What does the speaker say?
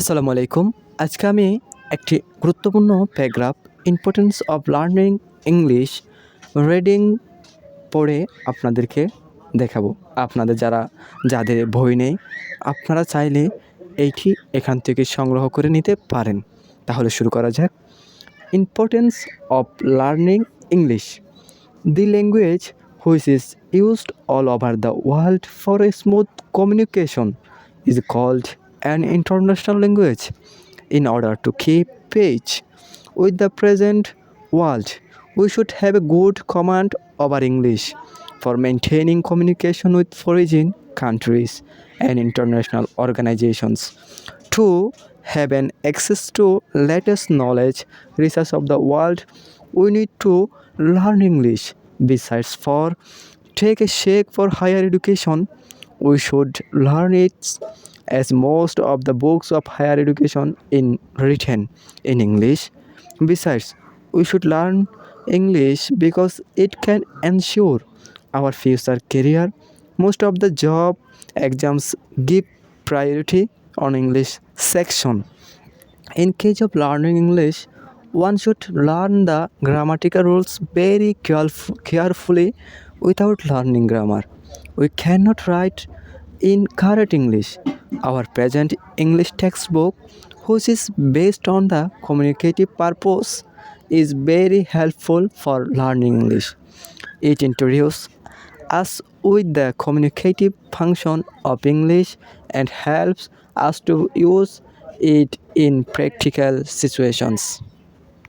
আসসালামু আলাইকুম। আজকে আমি একটি গুরুত্বপূর্ণ paragraph importance of learning English reading পড়ে আপনাদেরকে দেখাবো। আপনাদের যাদের বই নেই, আপনারা চাইলে এইটি এখান থেকে সংগ্রহ করে নিতে পারেন। তাহলে শুরু করা যাক। Importance of learning English, the language which is used all over the world for a smooth communication is called an international language. In order to keep pace with the present world, we should have a good command over English for maintaining communication with foreign countries and international organizations. To have an access to latest knowledge, research of the world, we need to learn English. Besides, for take a shake for higher education, we should learn it as most of the books of higher education in written in English. Besides, we should learn English because it can ensure our future career. Most of the job exams give priority on English section. In case of learning English, one should learn the grammatical rules very carefully. Without learning grammar, we cannot write in correct English. Our present English textbook, which is based on the communicative purpose, is very helpful for learning English. It introduces us with the communicative function of English and helps us to use it in practical situations.